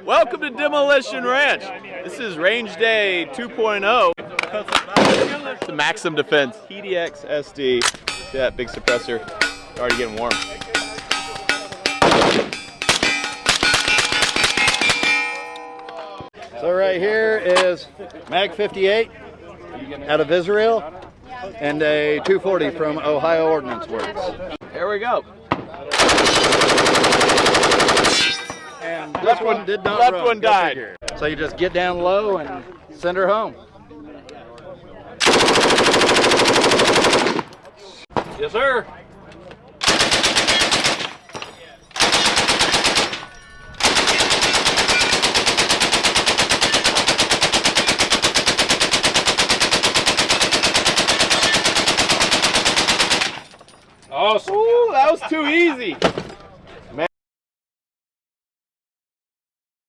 Welcome to Demolition Ranch. This is range day 2.0. It's a Maxim Defense TDX SD. See that big suppressor? Already getting warm. So right here is Mag 58 out of Israel and a 240 from Ohio Ordnance Works. Here we go. And this one did not left run. one died. So you just get down low and send her home. Yes, sir. Oh, ooh, that was too easy.